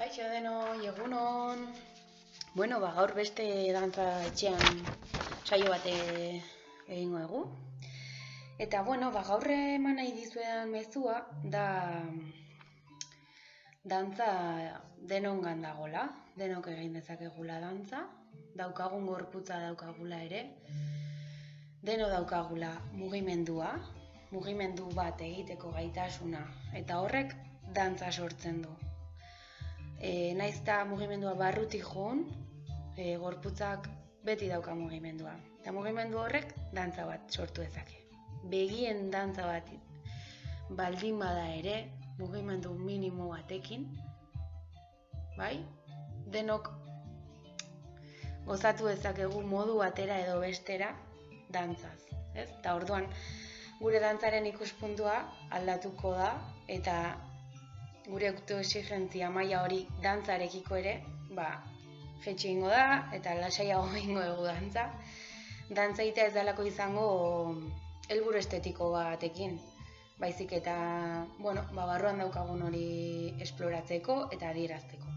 Kaixo denoi, egunon. Bueno, gaur beste dantza etxean saio bat egingo dugu. Eta gaur eman nahi dizuedan mezua da dantza denongan dagola, denok egin dezakegula dantza, daukagun gorputza daukagula ere, deno daukagula mugimendu bat egiteko gaitasuna, eta horrek dantza sortzen du. Naiz eta mugimendua barrutik joan, gorputzak beti dauka mugimendua. Eta mugimendu horrek dantza bat sortu dezake. Begien dantza bat baldin bada ere, mugimendu minimo batekin, bai? Denok gozatu dezakegu modu batera edo bestera dantzaz. Eta orduan, gure dantzaren ikuspuntua aldatuko da, eta gure autoexigentzia maila hori dantzarekiko ere, jaitsi egingo da, eta lasaiago egingo dugu dantza. Dantza egitea ez dalako izango helburu estetiko batekin, baizik eta, barruan daukagun hori esploratzeko eta adierazteko.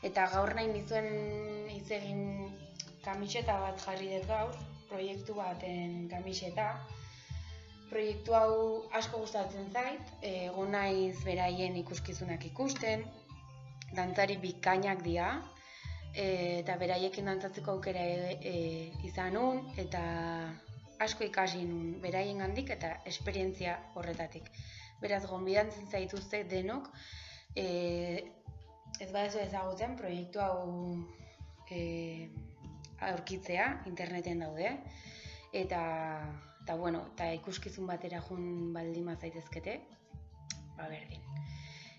Eta gaur nahi nizuen hitz egin kamiseta bat jarri dut gaur, proiektu baten kamiseta. Proiektu hau asko gustatzen zait, egon naiz beraien ikuskizunak ikusten, dantzari bikainak dira, eta beraiekin dantzatzeko aukera izan nun, eta asko ikasi nun beraiengandik eta esperientzia horretatik. Beraz, gonbidatzen zaituzte denok, ez badezu ezagutzen proiektu hau aurkitzea, interneten daude, eta ikuskizun batera joan baldin bazaitezkete, berdin.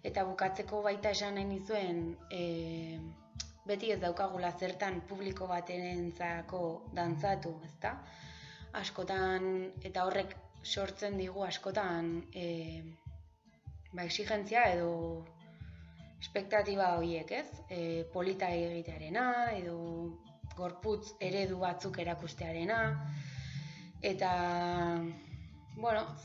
Eta bukatzeko baita esan nahi nizuen, beti ez daukagula zertan publiko baterentzako dantzatu, ezta? Askotan, eta horrek sortzen digu askotan exigentzia edo espektatiba horiek, ez? Polita egitearena, edo gorputz eredu batzuk erakustearena, eta,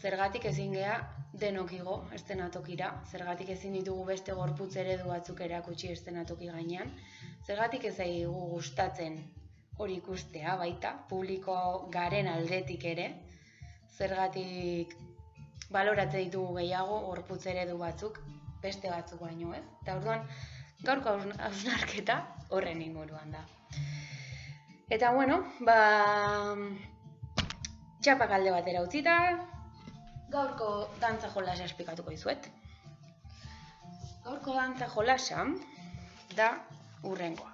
zergatik ezin gea denok igo eszenatokira, zergatik ezin ditugu beste gorputz eredu batzuk erakutsi eszenatoki gainean, zergatik ez zaigu gustatzen hori ikustea baita, publiko garen aldetik ere, zergatik baloratze ditugu gehiago gorputz eredu batzuk, beste batzuk baino, ez? Eta orduan, gaurko hausnarketa horren inguruan da. Eta txapak alde batera utzita, gaurko dantza jolasa esplikatuko dizuet. Gaurko dantza jolasa da hurrengoa.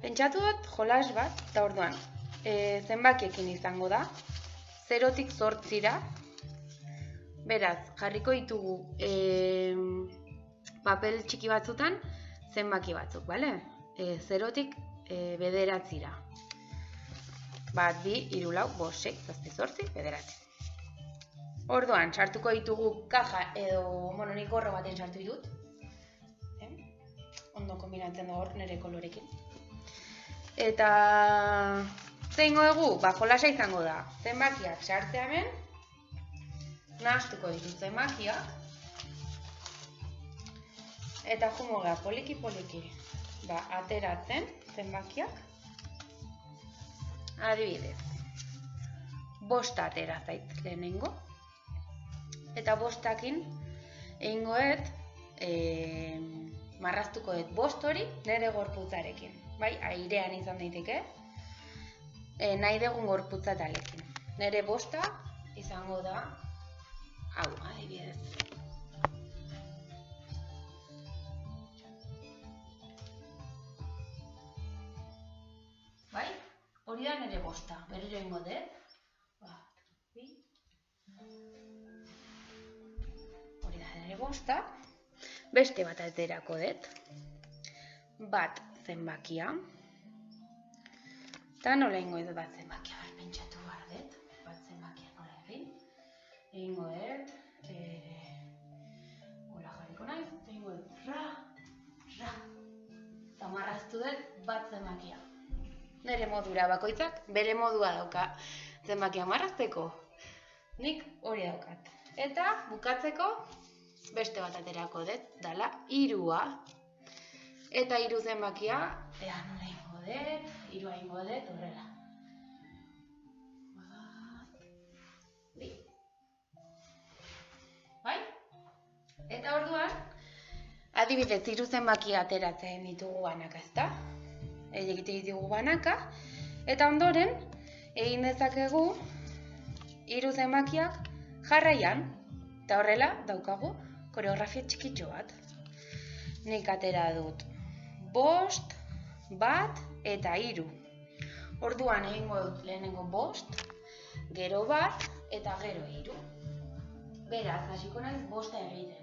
Pentsatu dut jolas bat, eta orduan, zenbakiekin izango da, 0tik 8ra, beraz, jarriko ditugu papel txiki batzutan zenbaki batzuk, bale? 0tik 9ra. 1, 2, 3, 4, 5, 6, 7, 8, 9. Orduan, sartuko ditugu kaja edo nik gorro baten sartu ditut. Ondo kombinatzen da hor nire kolorekin. Eta zeingo dugu? Jolasa izango da. Zenbakiak sartzea hemen. Nahastuko ditut zenbakiak. Eta jungo gara poliki-poliki ateratzen zenbakiak. Adibidez, 5 atera zait lehenengo, eta 5akin egingo dut, marraztuko dut 5 hori nire gorputzarekin, bai, airean izan daiteke, nahi dugun gorputza talekin. Nire 5 izango da, hau, adibidez. Bai? Hori da nire 5, berriro egingo dut. Hori da nire 5, beste bat aterako dut. 1 zenbakia. Eta nola egingo dut 1 zenbakia, pentsatu behar dut. 1 zenbakia nola egin. Egingo dut, hola jarriko naiz, egingo dut, ra. Eta marraztu dut 1 zenbakia. Nere modura bakoitzak, bere modua dauka zenbakia marrazteko. Nik hori daukat. Eta bukatzeko beste bat aterako dut, dala 3a. Eta 3 zenbakia, ea nola ingo dut, 3a ingo dut, horrela. Bai? Eta orduan, adibidez, 3 zenbakia ateratzen ditugu banaka, ezta? Egiten ditugu banaka, eta ondoren, egin dezakegu 3 zenbakiak jarraian, eta horrela daukagu koreografia txikitxo bat. Nik atera dut 5, 1 eta 3. Orduan egingo dut lehenengo 5, gero 1 eta gero 3. Beraz, hasiko naiz 5 egiten.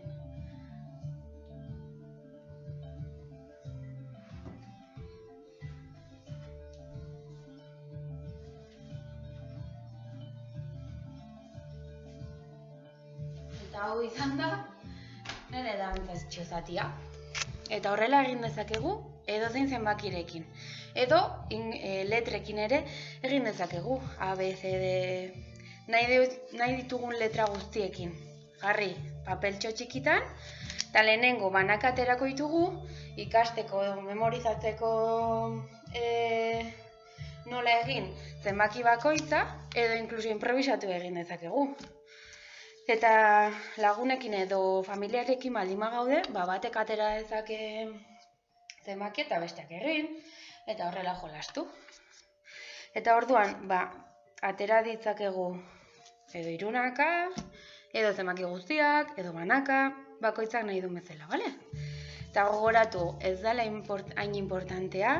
Eta hau izan da, nire dantzaztxo zatia. Eta horrela egin dezakegu edozein zenbakirekin. Edo letrekin ere egin dezakegu. A, B, C, D, nahi ditugun letra guztiekin. Jarri papeltxo txikitan, eta lehenengo banaka aterako ditugu, ikasteko, memorizatzeko nola egin zenbaki bakoitza, edo inkluso improvisatu egin dezakegu. Eta lagunekin edo familiarekin baldin bagaude, batek atera dezake zenbaki eta besteak egin, eta horrela jolastu. Eta orduan, atera ditzakegu edo 3naka, edo zenbaki guztiak, edo banaka, bakoitzak nahi duen bezala, bale? Eta gogoratu, ez dela hain importantea,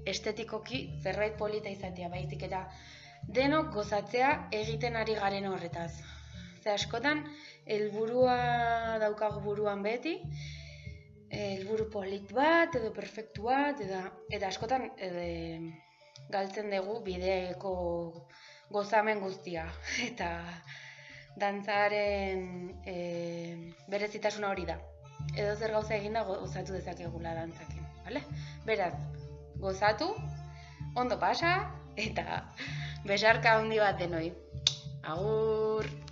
estetikoki zerbait polita izatea, baizik eta denok gozatzea egiten ari garen horretaz. Ze askotan, helburua daukagu buruan beti, helburu polit bat, edo perfektu bat, eta askotan galtzen dugu bideko gozamen guztia. Eta dantzaren berezitasuna hori da. Edo zer gauza eginda gozatu dezakegula dantzakin. Beraz, gozatu, ondo pasa, eta besarka handi bat denoi. Agur!